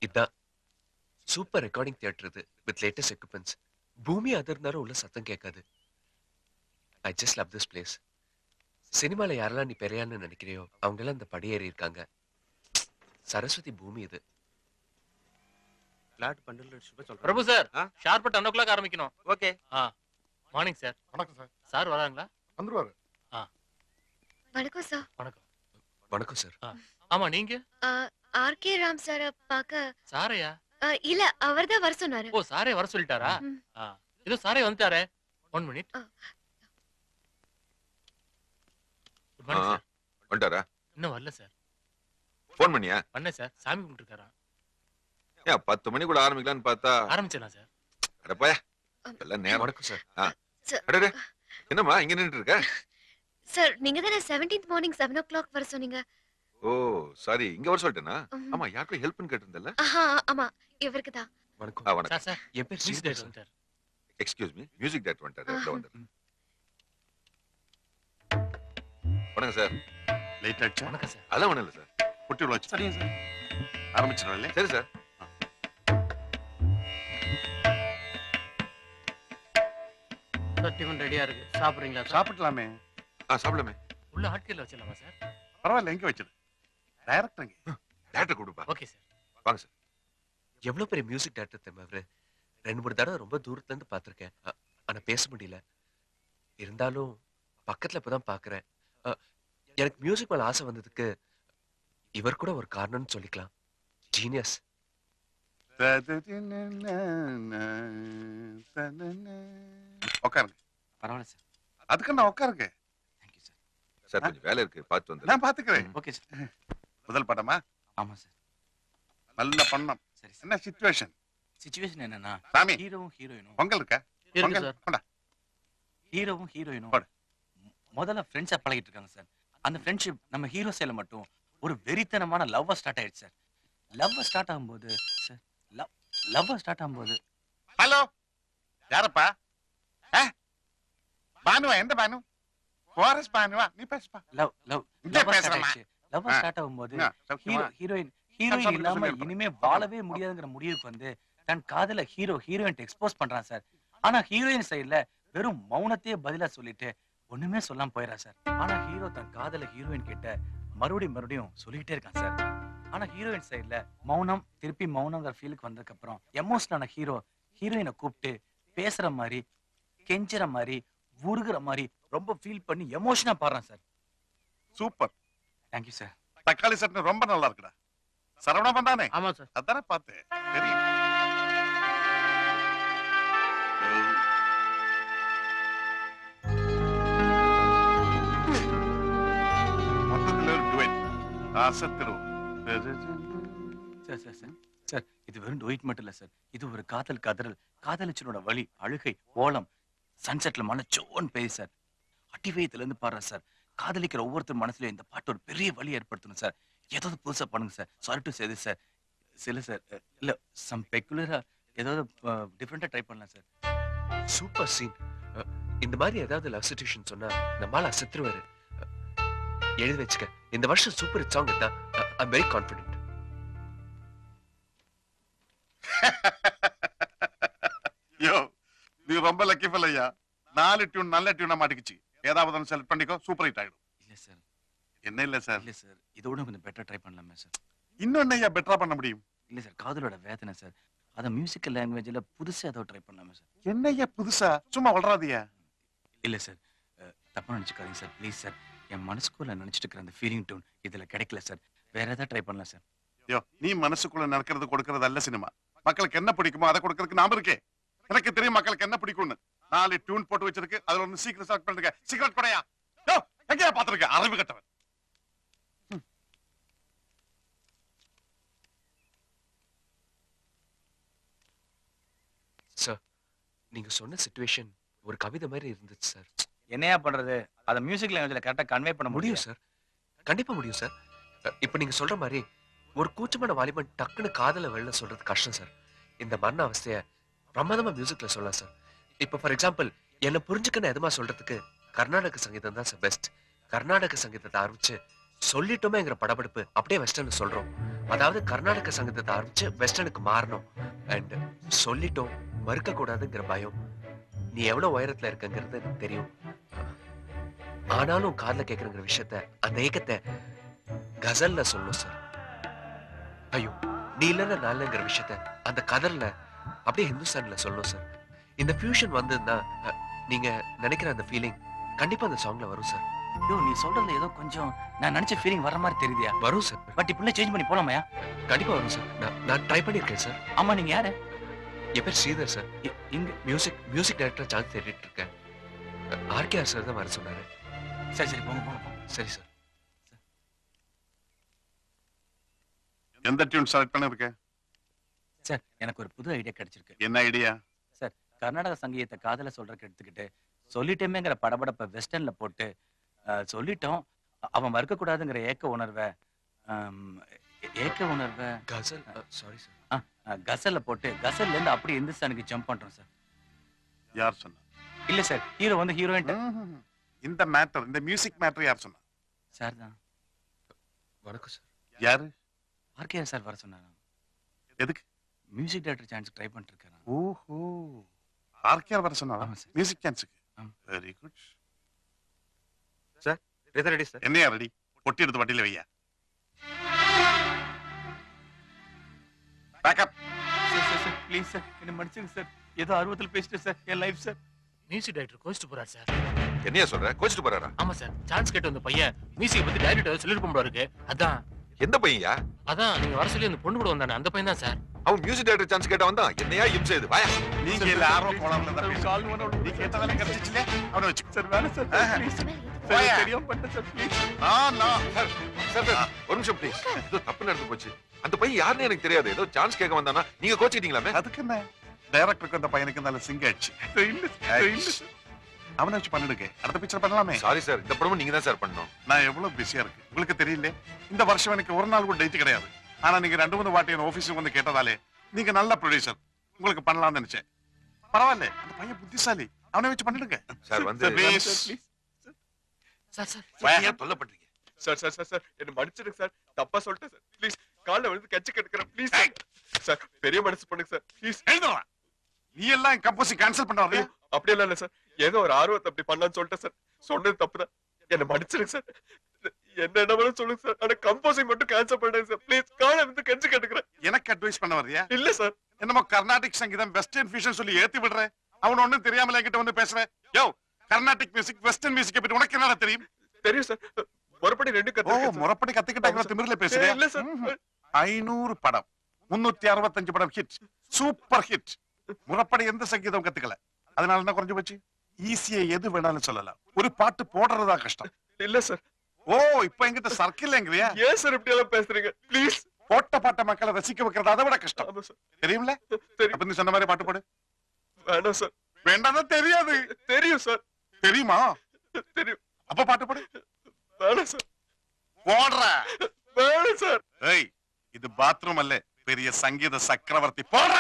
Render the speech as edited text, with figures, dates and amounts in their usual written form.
இதான் super recording theatre இது with latest equipments. பூமி அதிர்ந்தாலும் உள்ள சத்தம் கேட்காது. I just love this place. சினிமால யாரெல்லாம் நீ பெரியான்னு நினைக்கிறியோ அவங்க எல்லாம் இந்த படியேறி இருக்காங்க. சரஸ்வதி பூமி இது. பிளாட் பண்டல் சொல்றேன். பிரபு சார், ஷார்ப்பா 10 o'clock ஆரம்பிக்கணும். ஓகே. Morning sir. வணக்கம் சார். சார் வராங்களா? வந்துருவாரு. வணக்கம் சார். வணக்கம். வணக்கம் சார். ஆமா, நீங்க? ஆர்கே ராம் சார் பார்க்க. சாரையா? இல்ல, அவர்தான் வர சொன்னாரு. ஓ, சாரே வர சொல்லிட்டாரா? இதோ சாரே வந்துட்டாரே. 1 minute. Good morning sir. வந்துட்டாரா? இன்னும் வரல சார். ஃபோன் பண்ணியா? பண்ணேன் சார். சாமி கும்பிட்டுருக்காரா? ஏன் 10 மணிக்குள்ள ஆரம்பிக்கலாம்னு பார்த்தா ஆரம்பிச்சலாம் சார். அட போயா. எல்லாம் நேரம். வணக்கம் சார். அடடே. என்னம்மா இங்க நின்னுட்டு இருக்க? சார், நீங்க தானே 17th மார்னிங் 7 o'clock வர சொன்னீங்க. ஓ சாரி, இங்க வர சொல்லிட்டேனா? ஆமா, யாருக்கும் ஹெல்ப்னு கேட்டிருந்தல்ல? ஆமா, இவருக்கு தான். வணக்கம். வணக்கம் சார். என் பேர் Sridhar sir. Excuse me, music director வந்துட்டாரு. உள்ள வந்துரு. வணக்கம் சார். லேட் ஆயிடுச்சா? வணக்கம் சார். அதெல்லாம் ஒண்ணும் இல்ல சார். பொட்டி உள்ள வச்சு. சரிங்க சார். ஆரம்பிச்சிடலாம். சரி சார். டிஃபன் ரெடியா இருக்கு. சாப்பிடுறீங்களா? சாப்பிடலாமே. சாப்பிடலாமே. உள்ள ஆட்கள்ல வச்சிடலாமா சார்? பரவாயில்ல, எங்க வச்சிடு. டைரக்டருங்க. டைரக்டர் கூடுப்பா. Okay sir. வாங்க சார். எவ்வளவு பெரிய மியூசிக் டைரக்டர் தெரியுமா அவரு? 2-3 தடவை ரொம்ப தூரத்துல இருந்து பாத்திருக்கேன். ஆனா பேச முடியல. இருந்தாலும் பக்கத்துல இப்பதான் பாக்குறேன். எனக்கு மியூசிக் மேல ஆசை வந்ததுக்கு இவர் கூட ஒரு காரணம்னு சொல்லிக்கலாம். ஜீனியஸ். உட்காருங்க. பரவாயில்ல சார். அதுக்கு நான் உட்காருங்க. Thank you sir. சார் கொஞ்சம் வேலை இருக்கு, பார்த்து வந்து. நான் பாத்துக்கிறேன். Okay sir. முதல் படமா? ஆமா சார். நல்ல பண்ணம். சரி சார். என்ன சிச்சுவேஷன்? சிச்சுவேஷன் என்னன்னா, சாமி, ஹீரோவும் ஹீரோயினும். பொங்கல் இருக்கா? இருக்கு பொங்கல் சார். கொண்டா. ஹீரோவும் ஹீரோயினும் போடு. முதல்ல ஃப்ரெண்ட்ஸா பழகிட்டு இருக்காங்க சார். அந்த ஃப்ரெண்ட்ஷிப் நம்ம ஹீரோ சைடுல மட்டும் ஒரு வெறித்தனமான லவ்வா ஸ்டார்ட் ஆயிடுச்சு சார். லவ்வா ஸ்டார்ட் ஆகும்போது சார், லவ்வா ஸ்டார்ட் ஆகும்போது. ஹலோ, யாரப்பா? பானுவா? எந்த பானு? போரஸ் பானுவா? நீ பேசுப்பா. லவ்வா ஸ்டார்ட் ஆகும்போது ஹீரோயின் இல்லாம இனிமே வாழவே முடியாதுங்கிற முடிவுக்கு வந்து தன் காதல ஹீரோயின் எக்ஸ்போஸ் பண்றான் சார். ஆனா ஹீரோயின் சைடுல வெறும் மௌனத்தையே பதிலா சொல்லிட்டு ஒண்ணுமே சொல்லாம போயிடா சார். ஆனா ஹீரோ தன் காதல ஹீரோயின் கிட்ட மறுபடியும் சொல்லிட்டே இருக்கான் சார். ஆனா ஹீரோயின் சைடுல மௌனம் திருப்பி மௌனங்கிற ஃபீலுக்கு வந்ததுக்கு அப்புறம் எமோஷனலான ஹீரோயினை கூப்பிட்டு பேசுற மாதிரி, கெஞ்சுற மாதிரி, உருகுற மாதிரி ரொம்ப ஃபீல் பண்ணி எமோஷனா பாடுறான் சார். சூப்பர். Thank you sir. தக்காளி சட்னி ரொம்ப நல்லா இருக்குடா. சரவணா பண்ணானே? ஆமா சார். அதானே பார்த்தேன். தெரியும். மொத்தத்தில் ஒரு டுவெட். அசத்திரும். சார், இது வெறும் டுவெட் மட்டும் இல்ல சார். இது ஒரு காதல் கதறல், காதலிச்சனோட வலி, அழுகை, ஓலம், சன்செட்ல மனச்சோன்னு பேய் சார். அடிவயத்துல இருந்து பாடுற சார். காதலிக்கிற ஒவ்வொருத்தர் மனசுலயும் இந்த பாட்டு ஒரு பெரிய வலி ஏற்படுத்தணும் சார். ஏதாவது புதுசா பண்ணுங்க sir. Sorry to say this sir. சில சார் இல்ல சம் பெக்குலரா ஏதாவது டிஃபரெண்டா ட்ரை பண்ணலாம் சார். Super scene. இந்த மாதிரி ஏதாவது லவ் சிச்சுவேஷன் சொன்னா நம்மால அசத்துருவாரு. எழுதி வச்சுக்க. இந்த வருஷம் சூப்பர் ஹிட் சாங் தான். ஐ அம் வெரி கான்ஃபிடென்ட். யோ, நீ ரொம்ப லக்கி ஃபெல்லையா. 4 டியூன் நல்ல டியூனா மாட்டிக்கிச்சு. ஏதாவது ஒன்னு செலக்ட் பண்ணிக்கோ, சூப்பர் ஹிட் ஆயிடும். இல்ல சார். என்ன இல்ல சார்? இல்ல சார், இதோட கொஞ்சம் பெட்டரா ட்ரை பண்ணலாமே சார். இன்னும் என்னையா பெட்டரா பண்ண முடியும்? இல்ல சார், காதலோட வேதனை சார். அத மியூசிக்கல் லாங்குவேஜ்ல புதுசா ஏதோ ட்ரை பண்ணலாமே சார். என்னையா புதுசா? சும்மா வளராதியா. இல்ல சார், தப்பா நினைச்சுக்காதீங்க சார். ப்ளீஸ் சார், என் மனசுக்குள்ள நினைச்சிட்டு இருக்கிற அந்த ஃபீலிங் டோன் இதுல கிடைக்கல சார். வேற ஏதாவது ட்ரை பண்ணலாம் சார். யோ, நீ மனசுக்குள்ள நடக்கிறது கொடுக்கறது அல்ல சினிமா. மக்களுக்கு என்ன பிடிக்குமோ அதை கொடுக்கறதுக்கு நாம இருக்கே. எனக்கு தெரியும் மக்களுக்கு என்ன பிடிக்கும்னு. 4 டியூன் போட்டு வச்சிருக்கு. அதுல ஒன்னு சீக்கிரம் செலக்ட் பண்ணுங்க. சீக்கிரம் கொடையா. யோ, எங்கயா பாத்துருக்க அறிவு கட்டவன். சார், நீங்க சொன்ன சிச்சுவேஷன் ஒரு கவிதை மாதிரி இருந்துச்சு சார். என்னையா பண்றது? அத மியூசிக் லாங்குவேஜ்ல கரெக்ட்டா கன்வே பண்ண முடியும் சார். கண்டிப்பா முடியும் சார். இப்ப நீங்க சொல்ற மாதிரி ஒரு கூச்சமான வாலிபன் டக்குன்னு காதல வெளில சொல்றது கஷ்டம் சார். இந்த மரண அவஸ்தைய பிரமாதமா மியூசிக்ல சொல்லலாம் சார். இப்ப ஃபார் எக்ஸாம்பிள், என்ன புரிஞ்சுக்கன்னு எதுமா சொல்றதுக்கு கர்நாடக சங்கீதம் தான் சார் பெஸ்ட். கர்நாடக சங்கீதத்தை ஆரம்பிச்சு சொல்லிட்டோமேங்கிற படபடப்பு அப்படியே வெஸ்டர்ன் சொல்றோம். அதாவது கர்நாடக சங்கீதத்தை ஆரம்பிச்சு வெஸ்டர்னுக்கு மாறணும். அண்ட் சொல்லிட்டோம், மறுக்க கூடாதுங்கிற பயம். நீ எவ்வளவு உயரத்துல இருக்கங்கிறது எனக்கு தெரியும். ஆனாலும் காதுல கேட்கறங்கிற விஷயத்த, அந்த ஏக்கத்தை கசல்ல சொல்லணும் சார். ஐயோ, நீ இல்லைன்னா நல்லங்கிற விஷயத்த அந்த கதர்ல அப்படியே ஹிந்துஸ்தான்ல சொல்லணும் சார். இந்த ஃபியூஷன் வந்ததுன்னா நீங்க நினைக்கிற அந்த ஃபீலிங் கண்டிப்பா அந்த சாங்ல வரும் சார். ஐயோ, நீ சொல்றதுல ஏதோ கொஞ்சம் நான் நினைச்ச ஃபீலிங் வர மாதிரி தெரியுதியா? வரும் சார். பட் இப்படியே சேஞ்ச் பண்ணி போலாமையா? கண்டிப்பா வரும் சார். நான் ட்ரை பண்ணிருக்கேன் சார். ஆமா, நீங்க யாரு? என் பேர் ஸ்ரீதர் சார். இங்க மியூசிக் டைரக்டர் சான்ஸ் தேடிட்டு இருக்கேன். ஆர்கேஆர் சார் தான் வர சொன்னாரு. சரி சரி, போங்க போங்க போங்க. சரி சார். எந்த டியூன் செலக்ட் பண்ணிருக்க? சார், எனக்கு ஒரு புது ஐடியா கிடைச்சிருக்கு. என்ன ஐடியா? சார், கர்நாடக சங்கீதத்தை காதல சொல்றதுக்கு எடுத்துக்கிட்டு சொல்லிட்டேமேங்கிற படபடப்ப வெஸ்டர்ன்ல போட்டு சொல்லிட்டோம் அவன் மறுக்க கூடாதுங்கிற ஏக்க உணர்வை கசல். Sorry sir. கசல்ல போட்டு கசல்ல இருந்து அப்படியே இந்துஸ்தானுக்கு ஜம்ப் பண்றோம் சார். யார் சொன்னா? இல்ல சார், ஹீரோ வந்து ஹீரோயின் இந்த மேட்டர், இந்த மியூசிக் மேட்டர் யார் சொன்னா? சார் தான். வணக்கம் சார். யாரு? ஆர்கேஆர் சார் வர சொன்னாங்க. எதுக்கு? மியூசிக் டைரக்டர் சான்ஸ் ட்ரை பண்ணிட்டு இருக்காரு. ஓஹோ, ஆர்கேஆர் வர சொன்னா ஆமா சார். மியூசிக் சான்ஸ்க்கு. ஆமா. Very good. Ready sir. என்னையா ரெடி? பொட்டி எடுத்து வண்டியில வையா. பேக்கப். சார் ப்ளீஸ் சார், என்ன மன்னிச்சுங்க சார். ஏதோ ஆர்வத்தில் பேசிட்டேன் சார். என் லைஃப் சார். மியூசிக் டைரக்டர் கோச்சிட்டு போறாரு சார். என்னையா சொல்ற? கோச்சிட்டு போறாரா? ஆமா சார், சான்ஸ் கேட்டு வந்த பையன் மியூசிக் பத்தி டைரக்டர் சொல்லிருக்க முடியாது. அதான் எந்த பையன்யா? அதான் நீங்க வர சொல்லி அந்த பொண்ணு கூட வந்தானே, அந்த பையன் தான் சார். அவன் மியூசிக் டைரக்டர் சான்ஸ் கேட்ட வந்தான். என்னையா இம்சை இது? வாயா. நீங்க எல்லாரும் கோலாம்ல தான் பேசுறீங்க. நீ கேட்டதெல்லாம் கிடைச்சிச்சுல, அவனை வச்சுக்க. சார் வேணாம் சார், ப்ளீஸ் போயா. சார். தெரியாம பண்ணிட்டேன் சார், ப்ளீஸ். சார் ஒரு நிமிஷம் ப்ளீஸ். ஏதோ தப்பு நடந்து போச்சு. அந்த பையன் யாருன்னு எனக்கு தெரியாது. ஏதோ சான்ஸ் கேட்க வந்தானா, நீங்க கோச்சிட்டீங்களாமே? அதுக்கு என்ன? டைரக்டருக்கு அந்த பையனுக்கு நல்ல சிங்க ஆச்சு. அவனை வச்சு பண்ணிடுங்க. அடுத்த பிக்சர் பண்ணலாமே. சாரி சார், இந்த படமும் நீங்க தான் சார் பண்ணணும். நான் எவ்வளவு பிஸியா இருக்கு உங்களுக்கு தெரியல. இந்த வருஷம் எனக்கு ஒரு நாள் கூட டேட் கிடையாது. ஆனா நீங்க 2-3 வாட்டி என் ஆபீஸுக்கு வந்து கேட்டதாலே நீங்க நல்ல ப்ரொடியூசர், உங்களுக்கு பண்ணலாம்னு நினைச்சேன். பரவாயில்ல, அந்த பையன் புத்திசாலி. அவனை வச்சு பண்ணிடுங்க. சார் வந்து சார் சார் பையன் தொல்லை பண்றீங்க. சார் சார் சார் சார் என்ன மன்னிச்சிடுங்க சார். தப்பா சொல்லிட்டேன் சார். ப்ளீஸ் கால்ல விழுந்து கட்சி கெடுக்கிறேன். Please sir. சார் பெரிய மனசு பண்ணுங்க சார். ப்ளீஸ் எழுதுறா. நீ எல்லாம் கம்போசிங் கேன்சல் பண்ண வர்றியா? அப்படி எல்லாம் இல்ல சார். ஏதோ ஒரு ஆர்வத்தை அப்படி பண்ணலாம்னு சொல்லிட்டேன் சார். சொன்னது தப்புதான். என்ன மன்னிச்சிடுங்க சார். என்ன வேணும் சொல்லுங்க சார். ஆனா கம்போசிங் மட்டும் கேன்சல் பண்ணுங்க சார். ப்ளீஸ் கால்ல விழுந்து கட்சி கெடுக்கிறேன். எனக்கு அட்வைஸ் பண்ண வர்றியா? இல்ல சார். என்னமோ கர்நாடிக் சங்கீதம் வெஸ்டர்ன் ஃபியூஷன் சொல்லி ஏத்தி விடுற. அவன் ஒண்ணும் தெரியாமல என்கிட்ட வந்து பேசுற. யோ, கர்நாடிக் மியூசிக் வெஸ்டர்ன் மியூசிக் பத்தி உனக்கு என்னடா தெரியும்? தெரியும் சார். முறப்படி 2 ஓ, கத்துக்கிட்டேன். முறப்படி கத்துக்கிட்டாங்க. திமிர்ல பேசுறியா? இல்ல சார். 500 படம், 365 படம் ஹிட், சூப்பர் ஹிட். முறப்படி எந்த சங்கீதம் கத்துக்கல. அதனால என்ன குறைஞ்சு போச்சு? ஈஸியா எது வேணாலும் சொல்லலாம். ஒரு பாட்டு போடுறதா கஷ்டம். இல்ல சார். ஓ, இப்ப என்கிட்ட சர்க்கிள் எங்கறியா? ஏன் சார் இப்படி எல்லாம் பேசுறீங்க? ப்ளீஸ். போட்ட பாட்ட மக்களை ரசிக்க வைக்கிறது அதை விட கஷ்டம். ஆமா சார். தெரியும்ல? தெரியும். அப்ப நீ சொன்ன மாதிரி பாட்டு போடு. வேணாம் சார். வேண்டாம் தெரியாது. தெரியும் சார். தெரியுமா? தெரியும். அப்ப பாட்டு போடு. வேணாம் சார். போடுற. வேணாம் சார். ஏய், இது பாத்ரூம் அல்ல, பெரிய சங்கீத சக்கரவர்த்தி. போடுற.